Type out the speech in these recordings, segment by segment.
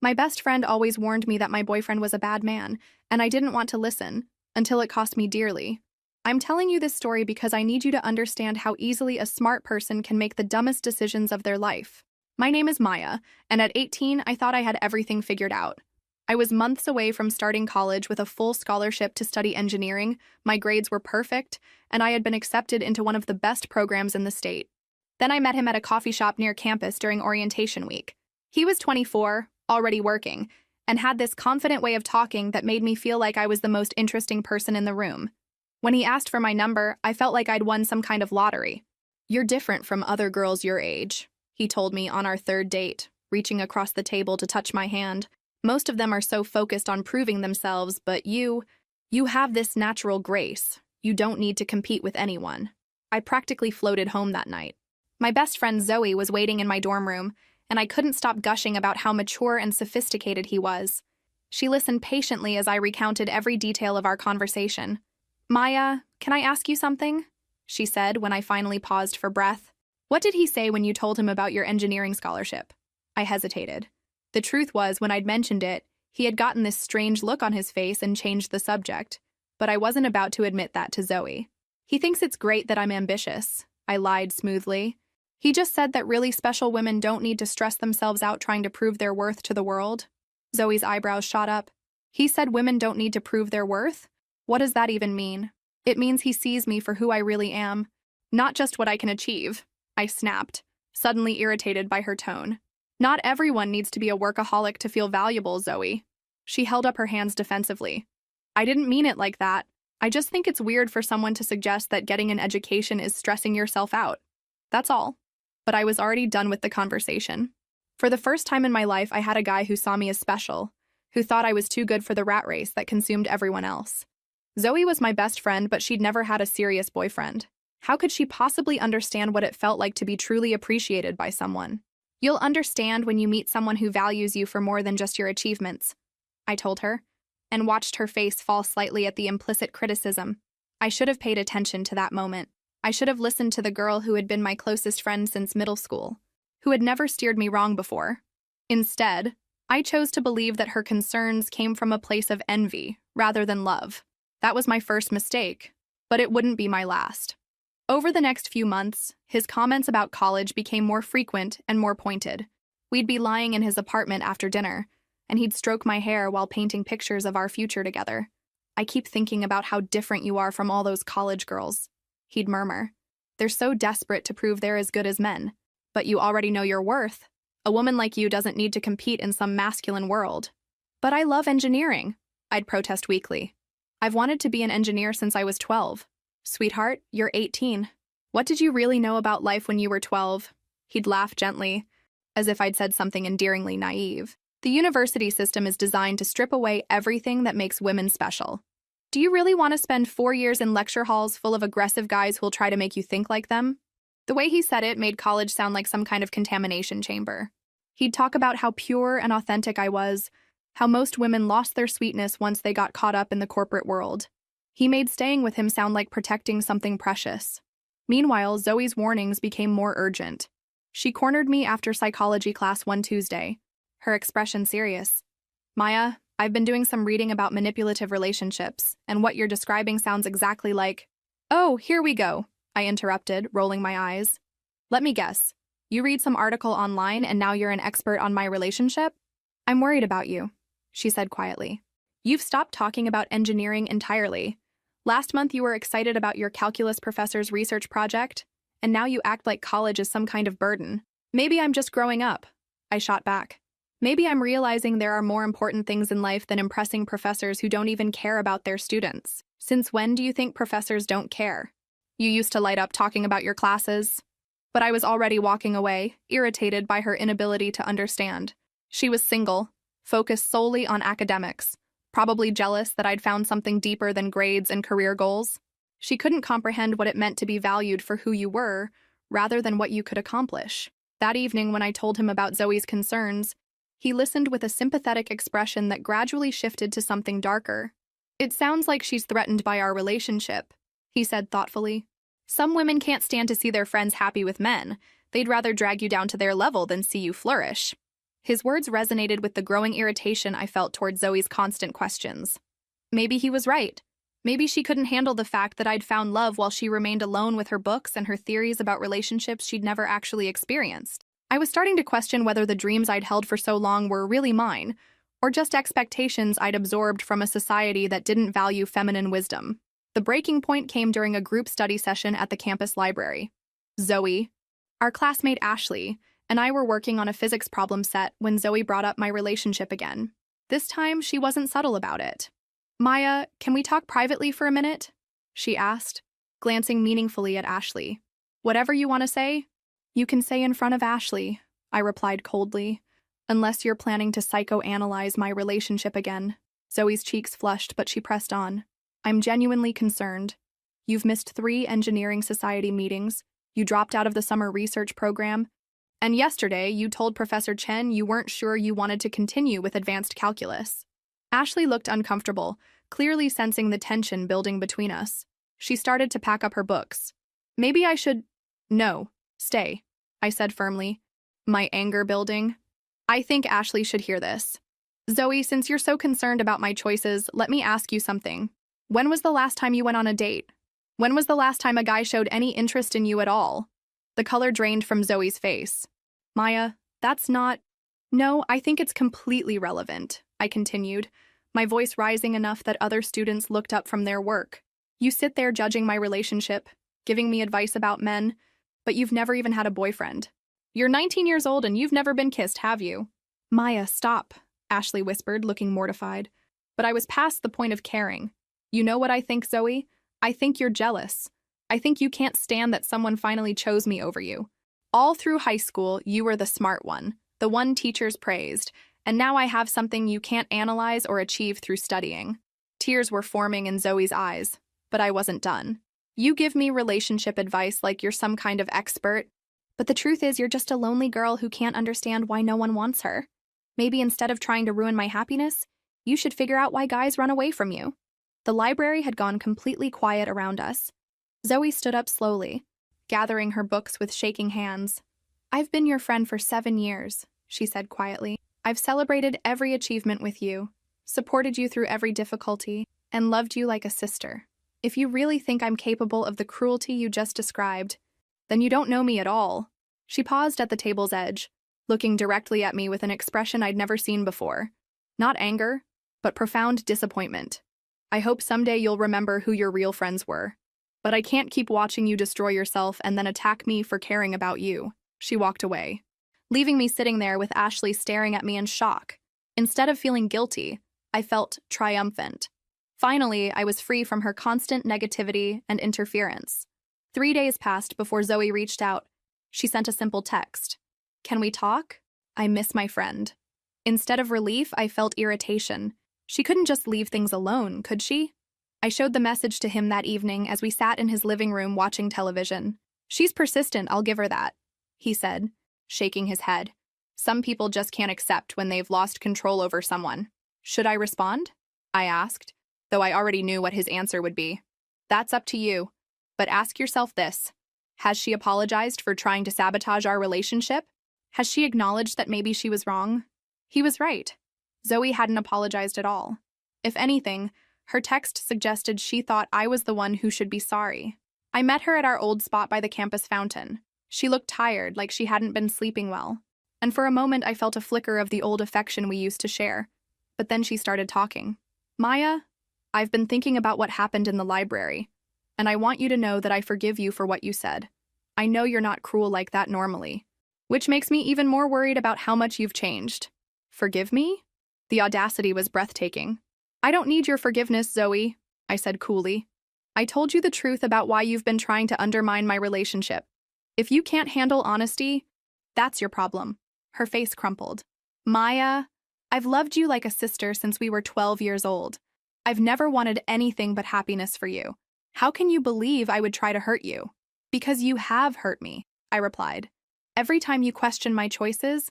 My best friend always warned me that my boyfriend was a bad man, and I didn't want to listen, until it cost me dearly. I'm telling you this story because I need you to understand how easily a smart person can make the dumbest decisions of their life. My name is Maya, and at 18, I thought I had everything figured out. I was months away from starting college with a full scholarship to study engineering, my grades were perfect, and I had been accepted into one of the best programs in the state. Then I met him at a coffee shop near campus during orientation week. He was 24, already working, and had this confident way of talking that made me feel like I was the most interesting person in the room. When he asked for my number, I felt like I'd won some kind of lottery. "You're different from other girls your age," he told me on our third date, reaching across the table to touch my hand. "Most of them are so focused on proving themselves, but you have this natural grace. You don't need to compete with anyone." I practically floated home that night. My best friend Zoe was waiting in my dorm room, and I couldn't stop gushing about how mature and sophisticated he was. She listened patiently as I recounted every detail of our conversation. "Maya, can I ask you something?" she said when I finally paused for breath. "What did he say when you told him about your engineering scholarship?" I hesitated. The truth was, when I'd mentioned it, he had gotten this strange look on his face and changed the subject, but I wasn't about to admit that to Zoe. "He thinks it's great that I'm ambitious," I lied smoothly. "He just said that really special women don't need to stress themselves out trying to prove their worth to the world." Zoe's eyebrows shot up. "He said women don't need to prove their worth? What does that even mean?" "It means he sees me for who I really am, not just what I can achieve," I snapped, suddenly irritated by her tone. "Not everyone needs to be a workaholic to feel valuable, Zoe." She held up her hands defensively. "I didn't mean it like that. I just think it's weird for someone to suggest that getting an education is stressing yourself out. That's all." But I was already done with the conversation. For the first time in my life, I had a guy who saw me as special, who thought I was too good for the rat race that consumed everyone else. Zoe was my best friend, but she'd never had a serious boyfriend. How could she possibly understand what it felt like to be truly appreciated by someone? "You'll understand when you meet someone who values you for more than just your achievements," I told her, and watched her face fall slightly at the implicit criticism. I should have paid attention to that moment. I should have listened to the girl who had been my closest friend since middle school, who had never steered me wrong before. Instead, I chose to believe that her concerns came from a place of envy rather than love. That was my first mistake, but it wouldn't be my last. Over the next few months, his comments about college became more frequent and more pointed. We'd be lying in his apartment after dinner, and he'd stroke my hair while painting pictures of our future together. "I keep thinking about how different you are from all those college girls," he'd murmur. "They're so desperate to prove they're as good as men. But you already know your worth. A woman like you doesn't need to compete in some masculine world." "But I love engineering," I'd protest weakly. "I've wanted to be an engineer since I was 12. "Sweetheart, you're 18. What did you really know about life when you were 12? He'd laugh gently, as if I'd said something endearingly naive. "The university system is designed to strip away everything that makes women special. Do you really want to spend 4 years in lecture halls full of aggressive guys who'll try to make you think like them?" The way he said it made college sound like some kind of contamination chamber. He'd talk about how pure and authentic I was, how most women lost their sweetness once they got caught up in the corporate world. He made staying with him sound like protecting something precious. Meanwhile, Zoe's warnings became more urgent. She cornered me after psychology class one Tuesday, her expression serious. "Maya, I've been doing some reading about manipulative relationships, and what you're describing sounds exactly like—" "Oh, here we go," I interrupted, rolling my eyes. "Let me guess. You read some article online and now you're an expert on my relationship?" "I'm worried about you," she said quietly. "You've stopped talking about engineering entirely. Last month you were excited about your calculus professor's research project, and now you act like college is some kind of burden." "Maybe I'm just growing up," I shot back. "Maybe I'm realizing there are more important things in life than impressing professors who don't even care about their students. Since when do you think professors don't care? You used to light up talking about your classes." But I was already walking away, irritated by her inability to understand. She was single, focused solely on academics, probably jealous that I'd found something deeper than grades and career goals. She couldn't comprehend what it meant to be valued for who you were, rather than what you could accomplish. That evening, when I told him about Zoe's concerns, he listened with a sympathetic expression that gradually shifted to something darker. "It sounds like she's threatened by our relationship," he said thoughtfully. "Some women can't stand to see their friends happy with men. They'd rather drag you down to their level than see you flourish." His words resonated with the growing irritation I felt toward Zoe's constant questions. Maybe he was right. Maybe she couldn't handle the fact that I'd found love while she remained alone with her books and her theories about relationships she'd never actually experienced. I was starting to question whether the dreams I'd held for so long were really mine, or just expectations I'd absorbed from a society that didn't value feminine wisdom. The breaking point came during a group study session at the campus library. Zoe, our classmate Ashley, and I were working on a physics problem set when Zoe brought up my relationship again. This time, she wasn't subtle about it. "Maya, can we talk privately for a minute?" she asked, glancing meaningfully at Ashley. "Whatever you want to say, you can say in front of Ashley," I replied coldly, "unless you're planning to psychoanalyze my relationship again." Zoe's cheeks flushed, but she pressed on. "I'm genuinely concerned. You've missed 3 engineering society meetings, you dropped out of the summer research program, and yesterday you told Professor Chen you weren't sure you wanted to continue with advanced calculus." Ashley looked uncomfortable, clearly sensing the tension building between us. She started to pack up her books. "Maybe I should—" "No, stay," I said firmly, my anger building. "I think Ashley should hear this. Zoe, since you're so concerned about my choices, let me ask you something. When was the last time you went on a date? When was the last time a guy showed any interest in you at all?" The color drained from Zoe's face. "Maya, that's not—" "No, I think it's completely relevant," I continued, my voice rising enough that other students looked up from their work. "You sit there judging my relationship, giving me advice about men, but you've never even had a boyfriend. You're 19 years old and you've never been kissed, have you?" "Maya, stop," Ashley whispered, looking mortified. But I was past the point of caring. "You know what I think, Zoe? I think you're jealous. I think you can't stand that someone finally chose me over you. All through high school, you were the smart one, the one teachers praised, and now I have something you can't analyze or achieve through studying." Tears were forming in Zoe's eyes, but I wasn't done. "You give me relationship advice like you're some kind of expert, but the truth is you're just a lonely girl who can't understand why no one wants her. Maybe instead of trying to ruin my happiness, you should figure out why guys run away from you." The library had gone completely quiet around us. Zoe stood up slowly, gathering her books with shaking hands. "I've been your friend for 7 years," she said quietly. "I've celebrated every achievement with you, supported you through every difficulty, and loved you like a sister. If you really think I'm capable of the cruelty you just described, then you don't know me at all." She paused at the table's edge, looking directly at me with an expression I'd never seen before. Not anger, but profound disappointment. "I hope someday you'll remember who your real friends were. But I can't keep watching you destroy yourself and then attack me for caring about you." She walked away, leaving me sitting there with Ashley staring at me in shock. Instead of feeling guilty, I felt triumphant. Finally, I was free from her constant negativity and interference. 3 days passed before Zoe reached out. She sent a simple text. "Can we talk? I miss my friend." Instead of relief, I felt irritation. She couldn't just leave things alone, could she? I showed the message to him that evening as we sat in his living room watching television. "She's persistent, I'll give her that," he said, shaking his head. "Some people just can't accept when they've lost control over someone." "Should I respond?" I asked, though I already knew what his answer would be. "That's up to you. But ask yourself this. Has she apologized for trying to sabotage our relationship? Has she acknowledged that maybe she was wrong?" He was right. Zoe hadn't apologized at all. If anything, her text suggested she thought I was the one who should be sorry. I met her at our old spot by the campus fountain. She looked tired, like she hadn't been sleeping well. And for a moment I felt a flicker of the old affection we used to share. But then she started talking. "Maya, I've been thinking about what happened in the library, and I want you to know that I forgive you for what you said. I know you're not cruel like that normally, which makes me even more worried about how much you've changed." "Forgive me?" The audacity was breathtaking. "I don't need your forgiveness, Zoe," I said coolly. "I told you the truth about why you've been trying to undermine my relationship. If you can't handle honesty, that's your problem." Her face crumpled. "Maya, I've loved you like a sister since we were 12 years old. I've never wanted anything but happiness for you. How can you believe I would try to hurt you?" "Because you have hurt me," I replied. "Every time you question my choices,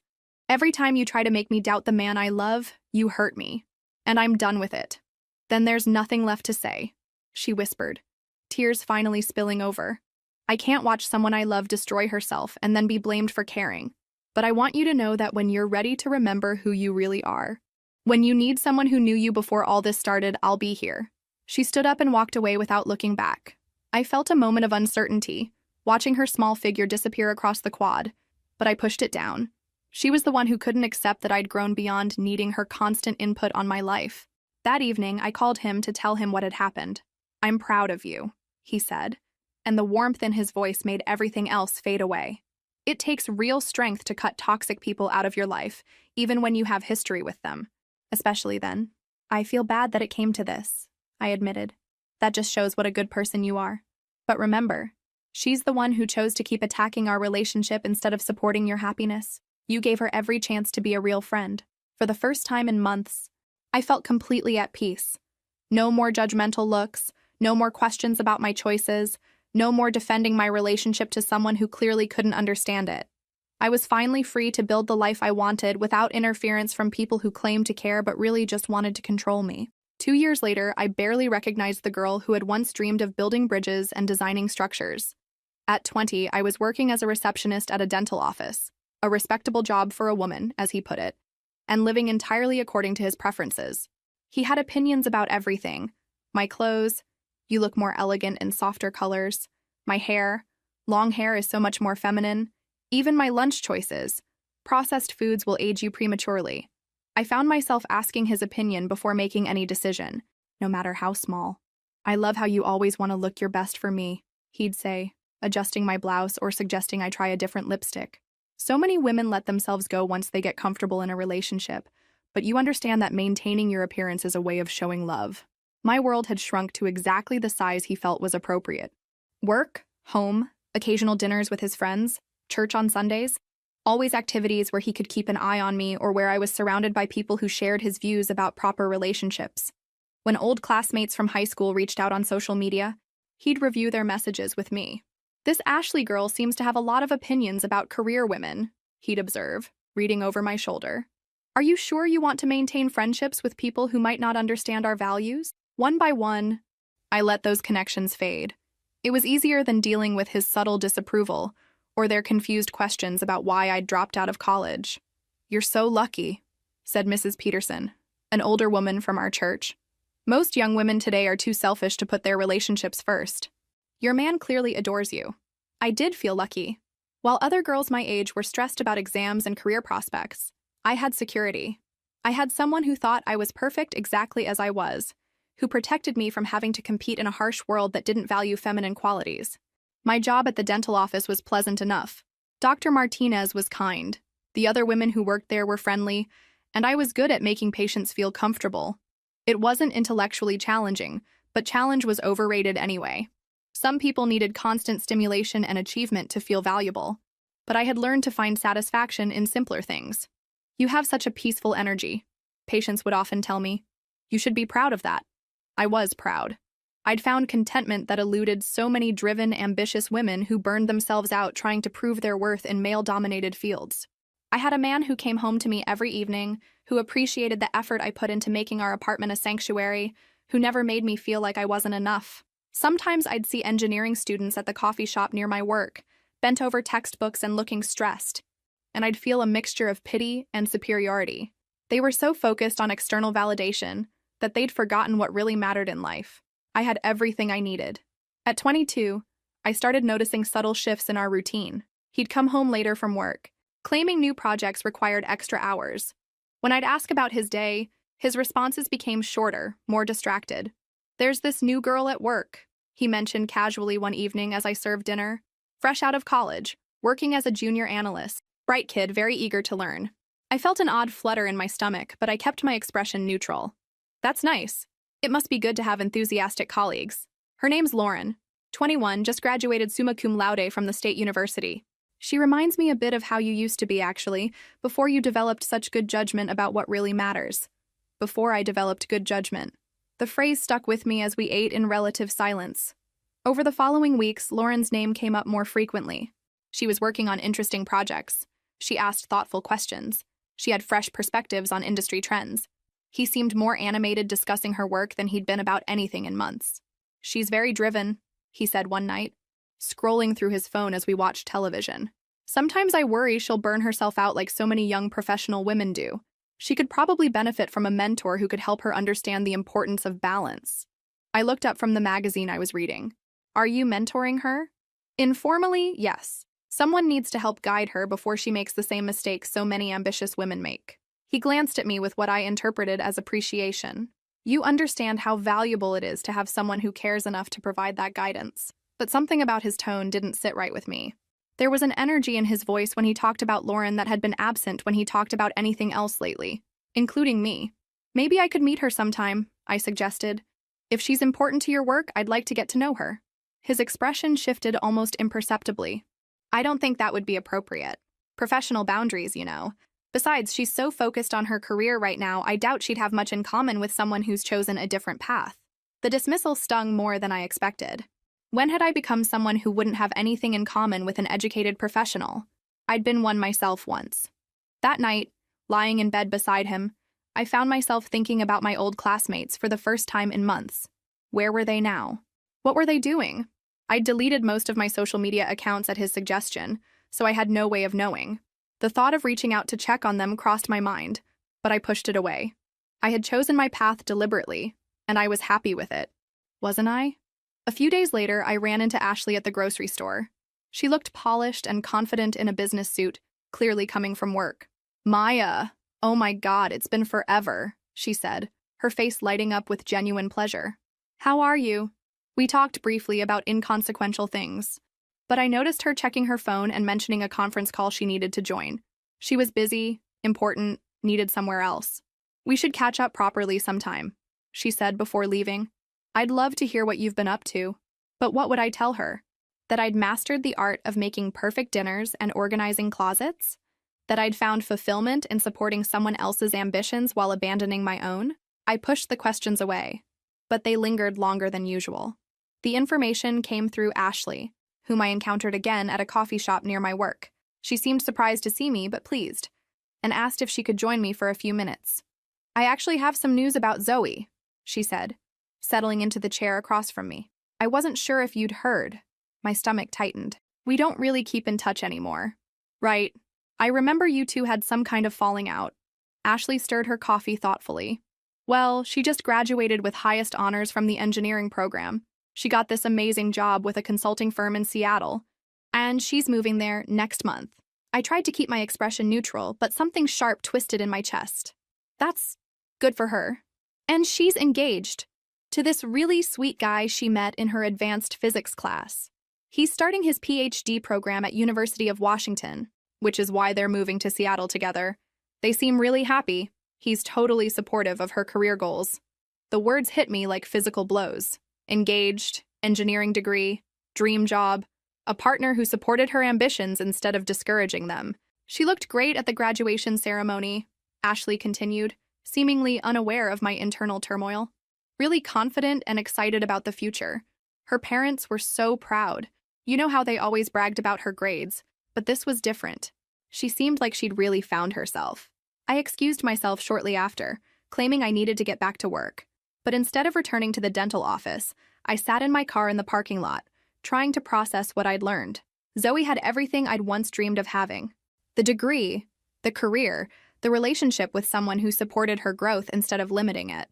every time you try to make me doubt the man I love, you hurt me. And I'm done with it." "Then there's nothing left to say," she whispered, tears finally spilling over. "I can't watch someone I love destroy herself and then be blamed for caring. But I want you to know that when you're ready to remember who you really are, when you need someone who knew you before all this started, I'll be here." She stood up and walked away without looking back. I felt a moment of uncertainty, watching her small figure disappear across the quad, but I pushed it down. She was the one who couldn't accept that I'd grown beyond needing her constant input on my life. That evening, I called him to tell him what had happened. "I'm proud of you," he said, and the warmth in his voice made everything else fade away. It takes real strength to cut toxic people out of your life, even when you have history with them. Especially then. "I feel bad that it came to this," I admitted. "That just shows what a good person you are. But remember, she's the one who chose to keep attacking our relationship instead of supporting your happiness. You gave her every chance to be a real friend." For the first time in months, I felt completely at peace. No more judgmental looks, no more questions about my choices, no more defending my relationship to someone who clearly couldn't understand it. I was finally free to build the life I wanted without interference from people who claimed to care but really just wanted to control me. 2 years later, I barely recognized the girl who had once dreamed of building bridges and designing structures. At 20, I was working as a receptionist at a dental office, a respectable job for a woman, as he put it, and living entirely according to his preferences. He had opinions about everything. My clothes, "You look more elegant in softer colors." My hair, "Long hair is so much more feminine." Even my lunch choices, "Processed foods will age you prematurely." I found myself asking his opinion before making any decision, no matter how small. "I love how you always want to look your best for me," he'd say, adjusting my blouse or suggesting I try a different lipstick. So many women let themselves go once they get comfortable in a relationship, but you understand that maintaining your appearance is a way of showing love. My world had shrunk to exactly the size he felt was appropriate. Work, home, occasional dinners with his friends, church on Sundays, always activities where he could keep an eye on me or where I was surrounded by people who shared his views about proper relationships. When old classmates from high school reached out on social media, he'd review their messages with me. "This Ashley girl seems to have a lot of opinions about career women," he'd observe, reading over my shoulder. "Are you sure you want to maintain friendships with people who might not understand our values?" One by one, I let those connections fade. It was easier than dealing with his subtle disapproval or their confused questions about why I'd dropped out of college. "You're so lucky," said Mrs. Peterson, an older woman from our church. "Most young women today are too selfish to put their relationships first. Your man clearly adores you." I did feel lucky. While other girls my age were stressed about exams and career prospects, I had security. I had someone who thought I was perfect exactly as I was, who protected me from having to compete in a harsh world that didn't value feminine qualities. My job at the dental office was pleasant enough. Dr. Martinez was kind. The other women who worked there were friendly, and I was good at making patients feel comfortable. It wasn't intellectually challenging, but challenge was overrated anyway. Some people needed constant stimulation and achievement to feel valuable, but I had learned to find satisfaction in simpler things. "You have such a peaceful energy," patients would often tell me. "You should be proud of that." I was proud. I'd found contentment that eluded so many driven, ambitious women who burned themselves out trying to prove their worth in male-dominated fields. I had a man who came home to me every evening, who appreciated the effort I put into making our apartment a sanctuary, who never made me feel like I wasn't enough. Sometimes I'd see engineering students at the coffee shop near my work, bent over textbooks and looking stressed, and I'd feel a mixture of pity and superiority. They were so focused on external validation that they'd forgotten what really mattered in life. I had everything I needed. At 22, I started noticing subtle shifts in our routine. He'd come home later from work, claiming new projects required extra hours. When I'd ask about his day, his responses became shorter, more distracted. "There's this new girl at work," he mentioned casually one evening as I served dinner. "Fresh out of college, working as a junior analyst. Bright kid, very eager to learn." I felt an odd flutter in my stomach, but I kept my expression neutral. "That's nice. It must be good to have enthusiastic colleagues. Her name's Lauren, 21, just graduated summa cum laude from the State University. She reminds me a bit of how you used to be, actually, before you developed such good judgment about what really matters." Before I developed good judgment. The phrase stuck with me as we ate in relative silence. Over the following weeks, Lauren's name came up more frequently. She was working on interesting projects. She asked thoughtful questions. She had fresh perspectives on industry trends. He seemed more animated discussing her work than he'd been about anything in months. "She's very driven," he said one night, scrolling through his phone as we watched television. Sometimes I worry she'll burn herself out like so many young professional women do. She could probably benefit from a mentor who could help her understand the importance of balance. I looked up from the magazine I was reading. Are you mentoring her? Informally, yes. Someone needs to help guide her before she makes the same mistakes so many ambitious women make. He glanced at me with what I interpreted as appreciation. You understand how valuable it is to have someone who cares enough to provide that guidance. But something about his tone didn't sit right with me. There was an energy in his voice when he talked about Lauren that had been absent when he talked about anything else lately, including me. Maybe I could meet her sometime, I suggested. If she's important to your work, I'd like to get to know her. His expression shifted almost imperceptibly. I don't think that would be appropriate. Professional boundaries, you know. Besides, she's so focused on her career right now, I doubt she'd have much in common with someone who's chosen a different path. The dismissal stung more than I expected. When had I become someone who wouldn't have anything in common with an educated professional? I'd been one myself once. That night, lying in bed beside him, I found myself thinking about my old classmates for the first time in months. Where were they now? What were they doing? I'd deleted most of my social media accounts at his suggestion, so I had no way of knowing. The thought of reaching out to check on them crossed my mind, but I pushed it away. I had chosen my path deliberately, and I was happy with it. Wasn't I? A few days later, I ran into Ashley at the grocery store. She looked polished and confident in a business suit, clearly coming from work. Maya, oh my God, it's been forever, she said, her face lighting up with genuine pleasure. How are you? We talked briefly about inconsequential things, but I noticed her checking her phone and mentioning a conference call she needed to join. She was busy, important, needed somewhere else. We should catch up properly sometime, she said before leaving. I'd love to hear what you've been up to. But what would I tell her? That I'd mastered the art of making perfect dinners and organizing closets? That I'd found fulfillment in supporting someone else's ambitions while abandoning my own? I pushed the questions away, but they lingered longer than usual. The information came through Ashley, whom I encountered again at a coffee shop near my work. She seemed surprised to see me, but pleased, and asked if she could join me for a few minutes. I actually have some news about Zoe, she said, settling into the chair across from me. I wasn't sure if you'd heard. My stomach tightened. We don't really keep in touch anymore. Right. I remember you two had some kind of falling out. Ashley stirred her coffee thoughtfully. Well, she just graduated with highest honors from the engineering program. She got this amazing job with a consulting firm in Seattle, and she's moving there next month. I tried to keep my expression neutral, but something sharp twisted in my chest. That's good for her. And she's engaged to this really sweet guy she met in her advanced physics class. He's starting his PhD program at University of Washington, which is why they're moving to Seattle together. They seem really happy. He's totally supportive of her career goals. The words hit me like physical blows. Engaged, engineering degree, dream job, a partner who supported her ambitions instead of discouraging them. She looked great at the graduation ceremony, Ashley continued, seemingly unaware of my internal turmoil. Really confident and excited about the future. Her parents were so proud. You know how they always bragged about her grades, but this was different. She seemed like she'd really found herself. I excused myself shortly after, claiming I needed to get back to work. But instead of returning to the dental office, I sat in my car in the parking lot, trying to process what I'd learned. Zoe had everything I'd once dreamed of having. The degree, the career, the relationship with someone who supported her growth instead of limiting it.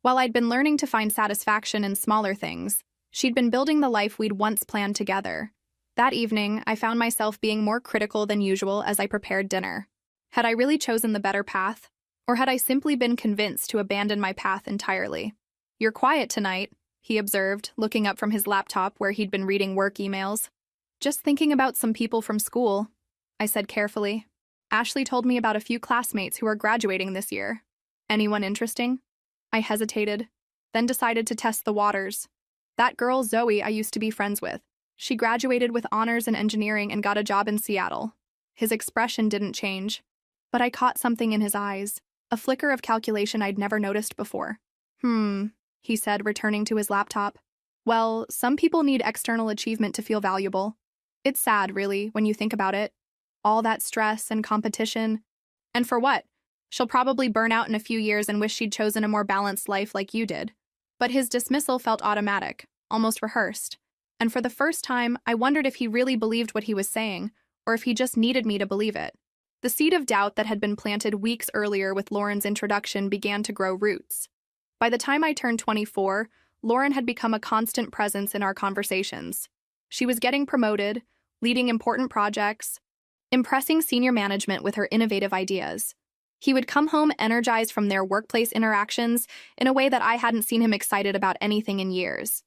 While I'd been learning to find satisfaction in smaller things, she'd been building the life we'd once planned together. That evening, I found myself being more critical than usual as I prepared dinner. Had I really chosen the better path? Or had I simply been convinced to abandon my path entirely? You're quiet tonight, he observed, looking up from his laptop where he'd been reading work emails. Just thinking about some people from school, I said carefully. Ashley told me about a few classmates who are graduating this year. Anyone interesting? I hesitated, then decided to test the waters. That girl, Zoe, I used to be friends with. She graduated with honors in engineering and got a job in Seattle. His expression didn't change, but I caught something in his eyes, a flicker of calculation I'd never noticed before. He said, returning to his laptop. Well, some people need external achievement to feel valuable. It's sad, really, when you think about it. All that stress and competition. And for what? She'll probably burn out in a few years and wish she'd chosen a more balanced life like you did. But his dismissal felt automatic, almost rehearsed. And for the first time, I wondered if he really believed what he was saying, or if he just needed me to believe it. The seed of doubt that had been planted weeks earlier with Lauren's introduction began to grow roots. By the time I turned 24, Lauren had become a constant presence in our conversations. She was getting promoted, leading important projects, impressing senior management with her innovative ideas. He would come home energized from their workplace interactions in a way that I hadn't seen him excited about anything in years.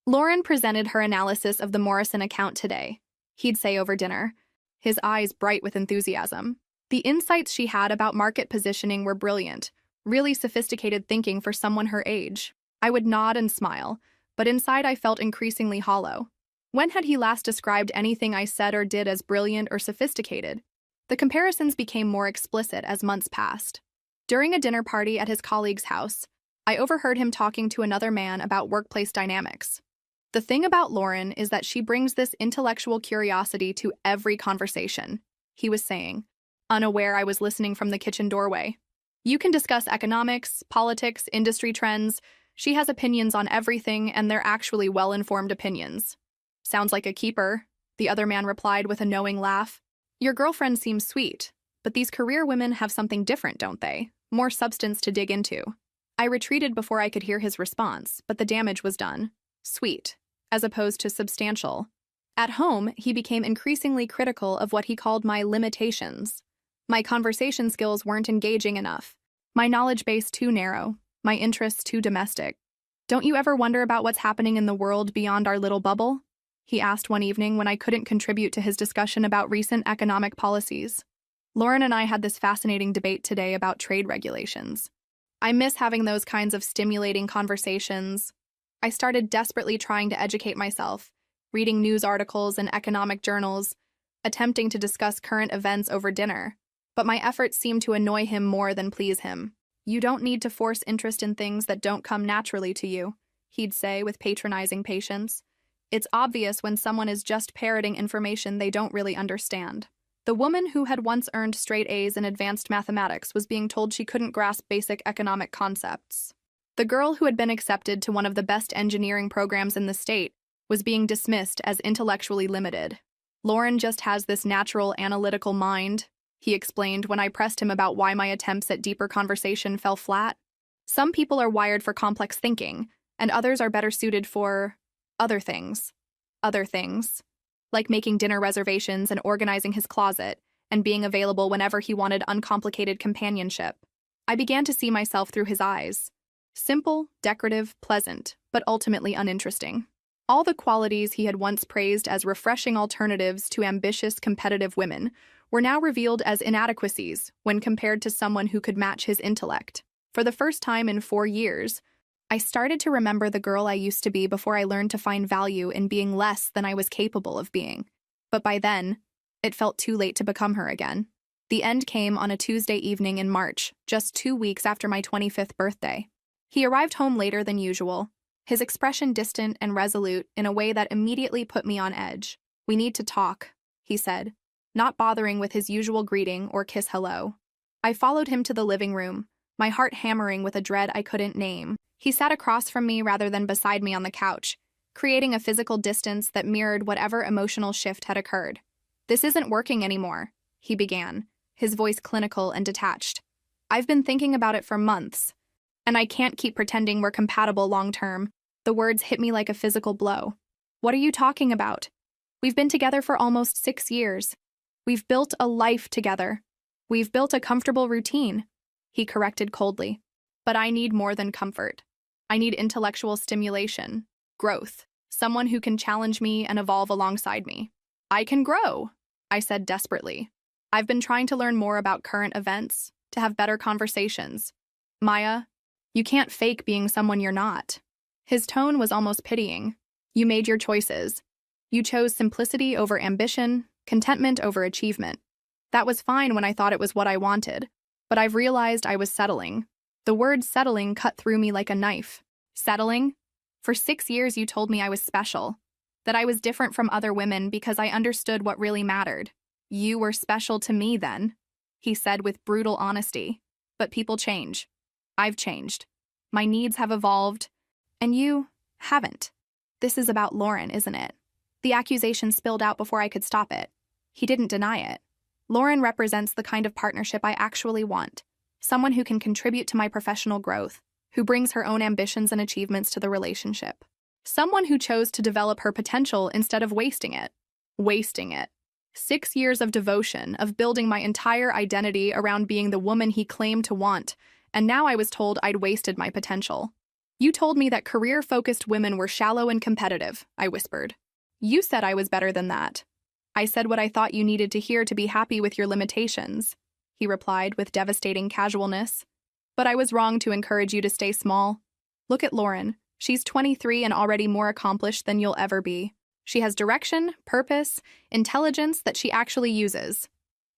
Lauren presented her analysis of the Morrison account today, he'd say over dinner, his eyes bright with enthusiasm. The insights she had about market positioning were brilliant, really sophisticated thinking for someone her age. I would nod and smile, but inside I felt increasingly hollow. When had he last described anything I said or did as brilliant or sophisticated? The comparisons became more explicit as months passed. During a dinner party at his colleague's house, I overheard him talking to another man about workplace dynamics. The thing about Lauren is that she brings this intellectual curiosity to every conversation, he was saying, unaware I was listening from the kitchen doorway. You can discuss economics, politics, industry trends. She has opinions on everything, and they're actually well-informed opinions. Sounds like a keeper, the other man replied with a knowing laugh. Your girlfriend seems sweet, but these career women have something different, don't they? More substance to dig into. I retreated before I could hear his response, but the damage was done. Sweet, as opposed to substantial. At home, he became increasingly critical of what he called my limitations. My conversation skills weren't engaging enough. My knowledge base too narrow. My interests too domestic. Don't you ever wonder about what's happening in the world beyond our little bubble? He asked one evening when I couldn't contribute to his discussion about recent economic policies. Lauren and I had this fascinating debate today about trade regulations. I miss having those kinds of stimulating conversations. I started desperately trying to educate myself, reading news articles and economic journals, attempting to discuss current events over dinner. But my efforts seemed to annoy him more than please him. You don't need to force interest in things that don't come naturally to you, he'd say with patronizing patience. It's obvious when someone is just parroting information they don't really understand. The woman who had once earned straight A's in advanced mathematics was being told she couldn't grasp basic economic concepts. The girl who had been accepted to one of the best engineering programs in the state was being dismissed as intellectually limited. Lauren just has this natural analytical mind, he explained when I pressed him about why my attempts at deeper conversation fell flat. Some people are wired for complex thinking, and others are better suited for other things. Other things. Like making dinner reservations and organizing his closet, and being available whenever he wanted uncomplicated companionship. I began to see myself through his eyes. Simple, decorative, pleasant, but ultimately uninteresting. All the qualities he had once praised as refreshing alternatives to ambitious, competitive women were now revealed as inadequacies when compared to someone who could match his intellect. For the first time in 4 years, I started to remember the girl I used to be before I learned to find value in being less than I was capable of being. But by then, it felt too late to become her again. The end came on a Tuesday evening in March, just 2 weeks after my 25th birthday. He arrived home later than usual, his expression distant and resolute in a way that immediately put me on edge. We need to talk, he said, not bothering with his usual greeting or kiss hello. I followed him to the living room, my heart hammering with a dread I couldn't name. He sat across from me rather than beside me on the couch, creating a physical distance that mirrored whatever emotional shift had occurred. This isn't working anymore, he began, his voice clinical and detached. I've been thinking about it for months, and I can't keep pretending we're compatible long-term. The words hit me like a physical blow. What are you talking about? We've been together for almost 6 years. We've built a life together. We've built a comfortable routine, he corrected coldly. But I need more than comfort. I need intellectual stimulation, growth, someone who can challenge me and evolve alongside me. I can grow, I said desperately. I've been trying to learn more about current events, to have better conversations. Maya, you can't fake being someone you're not. His tone was almost pitying. You made your choices. You chose simplicity over ambition, contentment over achievement. That was fine when I thought it was what I wanted, but I've realized I was settling. The word settling cut through me like a knife. Settling? For 6 years you told me I was special, that I was different from other women because I understood what really mattered. You were special to me then, he said with brutal honesty. But people change. I've changed. My needs have evolved, and you haven't. This is about Lauren, isn't it? The accusation spilled out before I could stop it. He didn't deny it. Lauren represents the kind of partnership I actually want. Someone who can contribute to my professional growth, who brings her own ambitions and achievements to the relationship. Someone who chose to develop her potential instead of wasting it. Wasting it. 6 years of devotion, of building my entire identity around being the woman he claimed to want, and now I was told I'd wasted my potential. You told me that career-focused women were shallow and competitive, I whispered. You said I was better than that. I said what I thought you needed to hear to be happy with your limitations, he replied with devastating casualness. But I was wrong to encourage you to stay small. Look at Lauren. She's 23 and already more accomplished than you'll ever be. She has direction, purpose, intelligence that she actually uses.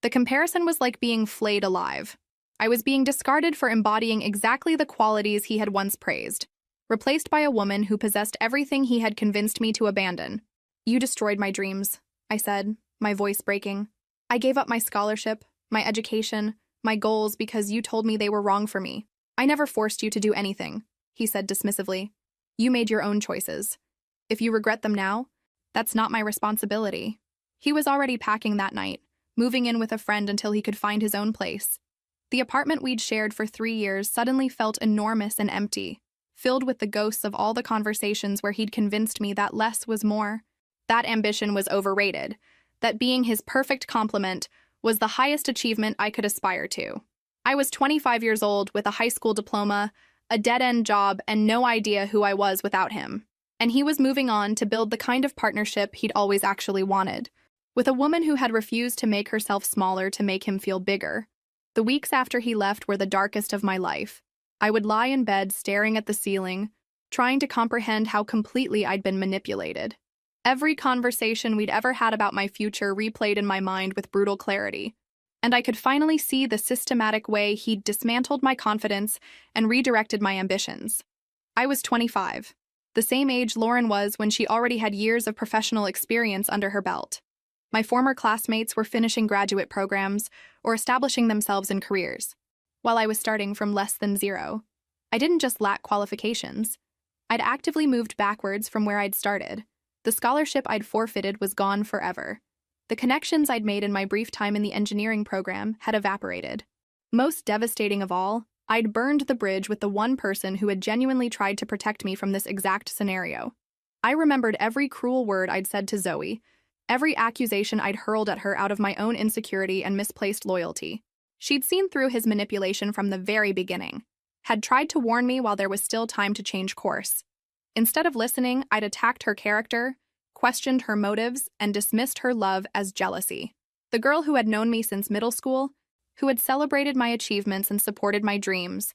The comparison was like being flayed alive. I was being discarded for embodying exactly the qualities he had once praised, replaced by a woman who possessed everything he had convinced me to abandon. You destroyed my dreams, I said, my voice breaking. I gave up my scholarship, my education, my goals because you told me they were wrong for me. I never forced you to do anything, he said dismissively. You made your own choices. If you regret them now, that's not my responsibility. He was already packing that night, moving in with a friend until he could find his own place. The apartment we'd shared for 3 years suddenly felt enormous and empty, filled with the ghosts of all the conversations where he'd convinced me that less was more. That ambition was overrated, that being his perfect complement was the highest achievement I could aspire to. I was 25 years old with a high school diploma, a dead-end job, and no idea who I was without him. And he was moving on to build the kind of partnership he'd always actually wanted, with a woman who had refused to make herself smaller to make him feel bigger. The weeks after he left were the darkest of my life. I would lie in bed staring at the ceiling, trying to comprehend how completely I'd been manipulated. Every conversation we'd ever had about my future replayed in my mind with brutal clarity, and I could finally see the systematic way he'd dismantled my confidence and redirected my ambitions. I was 25, the same age Lauren was when she already had years of professional experience under her belt. My former classmates were finishing graduate programs or establishing themselves in careers, while I was starting from less than zero. I didn't just lack qualifications. I'd actively moved backwards from where I'd started. The scholarship I'd forfeited was gone forever. The connections I'd made in my brief time in the engineering program had evaporated. Most devastating of all, I'd burned the bridge with the one person who had genuinely tried to protect me from this exact scenario. I remembered every cruel word I'd said to Zoe, every accusation I'd hurled at her out of my own insecurity and misplaced loyalty. She'd seen through his manipulation from the very beginning, had tried to warn me while there was still time to change course. Instead of listening, I'd attacked her character, questioned her motives, and dismissed her love as jealousy. The girl who had known me since middle school, who had celebrated my achievements and supported my dreams,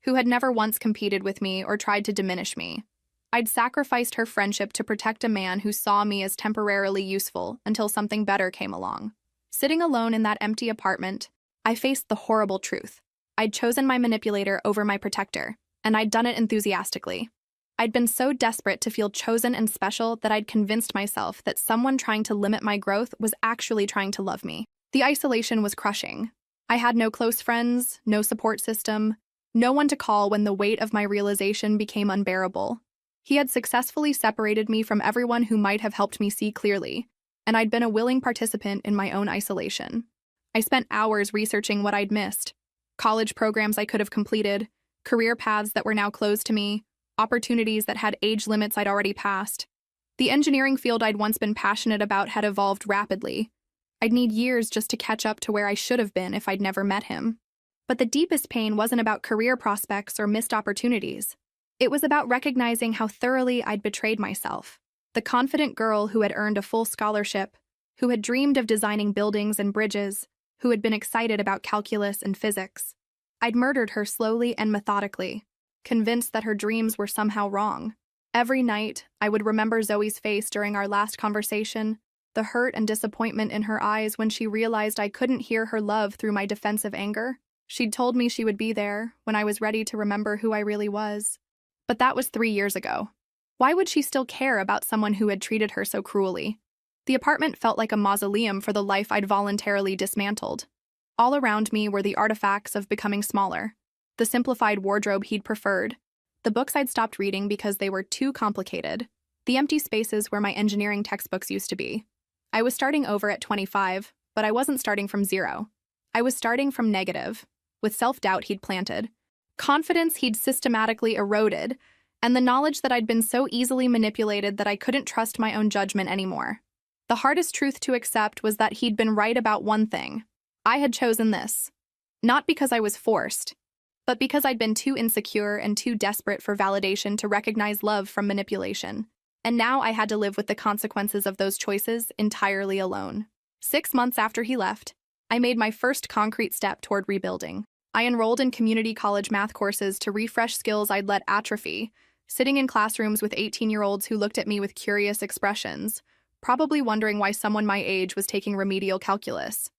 who had never once competed with me or tried to diminish me. I'd sacrificed her friendship to protect a man who saw me as temporarily useful until something better came along. Sitting alone in that empty apartment, I faced the horrible truth. I'd chosen my manipulator over my protector, and I'd done it enthusiastically. I'd been so desperate to feel chosen and special that I'd convinced myself that someone trying to limit my growth was actually trying to love me. The isolation was crushing. I had no close friends, no support system, no one to call when the weight of my realization became unbearable. He had successfully separated me from everyone who might have helped me see clearly, and I'd been a willing participant in my own isolation. I spent hours researching what I'd missed, college programs I could have completed, career paths that were now closed to me, opportunities that had age limits I'd already passed. The engineering field I'd once been passionate about had evolved rapidly. I'd need years just to catch up to where I should have been if I'd never met him. But the deepest pain wasn't about career prospects or missed opportunities. It was about recognizing how thoroughly I'd betrayed myself. The confident girl who had earned a full scholarship, who had dreamed of designing buildings and bridges, who had been excited about calculus and physics. I'd murdered her slowly and methodically, convinced that her dreams were somehow wrong. Every night, I would remember Zoe's face during our last conversation, the hurt and disappointment in her eyes when she realized I couldn't hear her love through my defensive anger. She'd told me she would be there when I was ready to remember who I really was. But that was 3 years ago. Why would she still care about someone who had treated her so cruelly? The apartment felt like a mausoleum for the life I'd voluntarily dismantled. All around me were the artifacts of becoming smaller. The simplified wardrobe he'd preferred, the books I'd stopped reading because they were too complicated, the empty spaces where my engineering textbooks used to be. I was starting over at 25, but I wasn't starting from zero. I was starting from negative, with self-doubt he'd planted, confidence he'd systematically eroded, and the knowledge that I'd been so easily manipulated that I couldn't trust my own judgment anymore. The hardest truth to accept was that he'd been right about one thing. I had chosen this. Not because I was forced, but because I'd been too insecure and too desperate for validation to recognize love from manipulation. And now I had to live with the consequences of those choices entirely alone. 6 months after he left, I made my first concrete step toward rebuilding. I enrolled in community college math courses to refresh skills I'd let atrophy, sitting in classrooms with 18-year-olds who looked at me with curious expressions, probably wondering why someone my age was taking remedial calculus.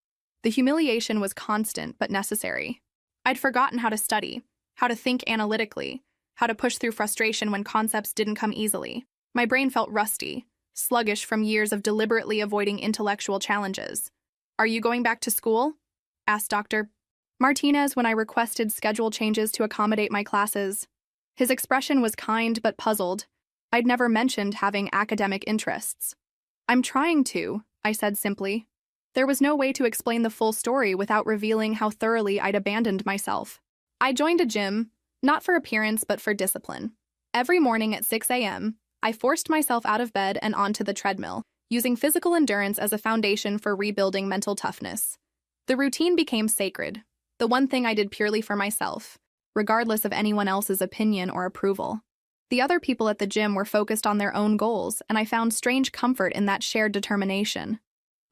The humiliation was constant but necessary. I'd forgotten how to study, how to think analytically, how to push through frustration when concepts didn't come easily. My brain felt rusty, sluggish from years of deliberately avoiding intellectual challenges. "Are you going back to school?" asked Dr. Martinez when I requested schedule changes to accommodate my classes. His expression was kind but puzzled. I'd never mentioned having academic interests. "I'm trying to," I said simply. There was no way to explain the full story without revealing how thoroughly I'd abandoned myself. I joined a gym, not for appearance but for discipline. Every morning at 6 a.m., I forced myself out of bed and onto the treadmill, using physical endurance as a foundation for rebuilding mental toughness. The routine became sacred, the one thing I did purely for myself, regardless of anyone else's opinion or approval. The other people at the gym were focused on their own goals, and I found strange comfort in that shared determination.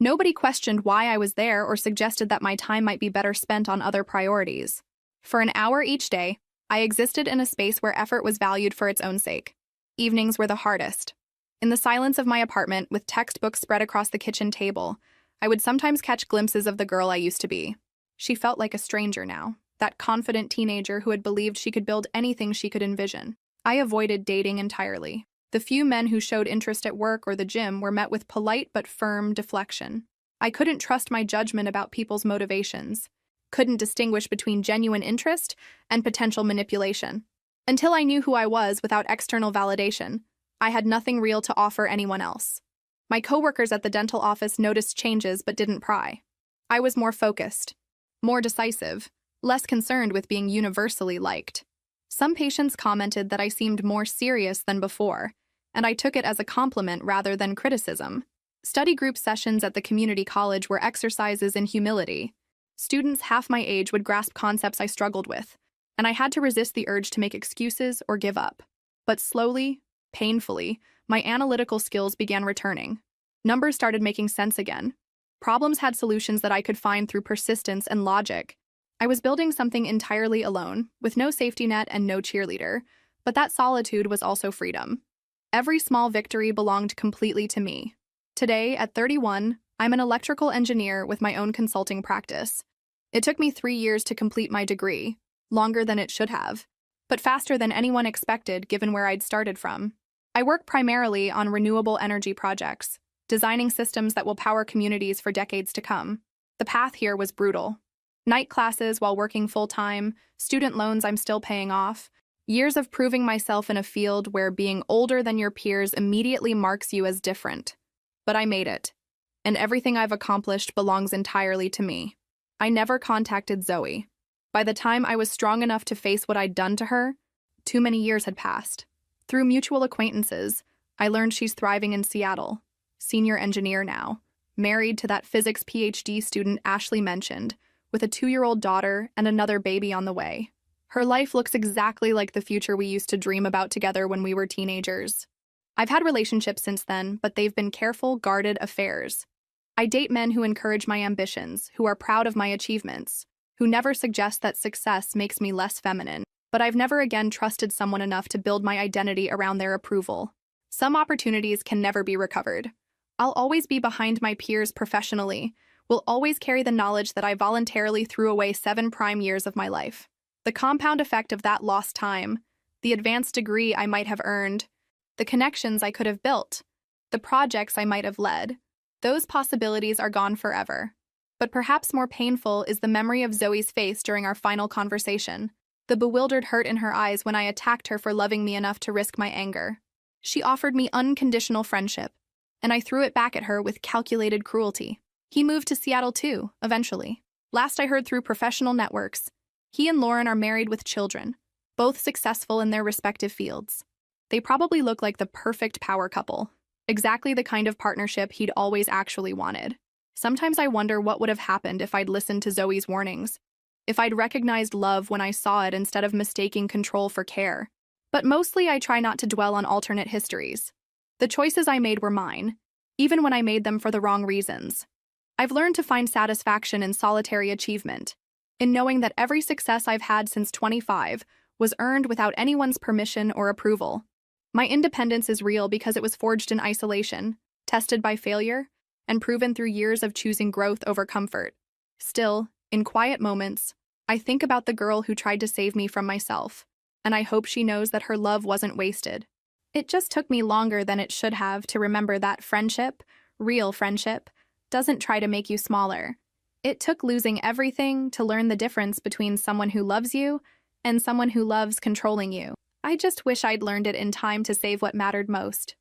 Nobody questioned why I was there or suggested that my time might be better spent on other priorities. For an hour each day, I existed in a space where effort was valued for its own sake. Evenings were the hardest. In the silence of my apartment, with textbooks spread across the kitchen table, I would sometimes catch glimpses of the girl I used to be. She felt like a stranger now, that confident teenager who had believed she could build anything she could envision. I avoided dating entirely. The few men who showed interest at work or the gym were met with polite but firm deflection. I couldn't trust my judgment about people's motivations, couldn't distinguish between genuine interest and potential manipulation. Until I knew who I was without external validation, I had nothing real to offer anyone else. My coworkers at the dental office noticed changes but didn't pry. I was more focused, more decisive, less concerned with being universally liked. Some patients commented that I seemed more serious than before, and I took it as a compliment rather than criticism. Study group sessions at the community college were exercises in humility. Students half my age would grasp concepts I struggled with, and I had to resist the urge to make excuses or give up. But slowly, painfully, my analytical skills began returning. Numbers started making sense again. Problems had solutions that I could find through persistence and logic. I was building something entirely alone, with no safety net and no cheerleader, but that solitude was also freedom. Every small victory belonged completely to me. Today, at 31, I'm an electrical engineer with my own consulting practice. It took me 3 years to complete my degree, longer than it should have, but faster than anyone expected given where I'd started from. I work primarily on renewable energy projects, designing systems that will power communities for decades to come. The path here was brutal. Night classes while working full-time, student loans I'm still paying off, years of proving myself in a field where being older than your peers immediately marks you as different. But I made it, and everything I've accomplished belongs entirely to me. I never contacted Zoe. By the time I was strong enough to face what I'd done to her, too many years had passed. Through mutual acquaintances, I learned she's thriving in Seattle, senior engineer now, married to that physics PhD student Ashley mentioned, with a 2-year-old daughter and another baby on the way. Her life looks exactly like the future we used to dream about together when we were teenagers. I've had relationships since then, but they've been careful, guarded affairs. I date men who encourage my ambitions, who are proud of my achievements, who never suggest that success makes me less feminine, but I've never again trusted someone enough to build my identity around their approval. Some opportunities can never be recovered. I'll always be behind my peers professionally, will always carry the knowledge that I voluntarily threw away 7 prime years of my life. The compound effect of that lost time, the advanced degree I might have earned, the connections I could have built, the projects I might have led, those possibilities are gone forever. But perhaps more painful is the memory of Zoe's face during our final conversation, the bewildered hurt in her eyes when I attacked her for loving me enough to risk my anger. She offered me unconditional friendship, and I threw it back at her with calculated cruelty. He moved to Seattle too, eventually. Last I heard through professional networks, he and Lauren are married with children, both successful in their respective fields. They probably look like the perfect power couple, exactly the kind of partnership he'd always actually wanted. Sometimes I wonder what would have happened if I'd listened to Zoe's warnings, if I'd recognized love when I saw it instead of mistaking control for care. But mostly I try not to dwell on alternate histories. The choices I made were mine, even when I made them for the wrong reasons. I've learned to find satisfaction in solitary achievement, in knowing that every success I've had since 25 was earned without anyone's permission or approval. My independence is real because it was forged in isolation, tested by failure, and proven through years of choosing growth over comfort. Still, in quiet moments, I think about the girl who tried to save me from myself, and I hope she knows that her love wasn't wasted. It just took me longer than it should have to remember that friendship, real friendship, doesn't try to make you smaller. It took losing everything to learn the difference between someone who loves you and someone who loves controlling you. I just wish I'd learned it in time to save what mattered most.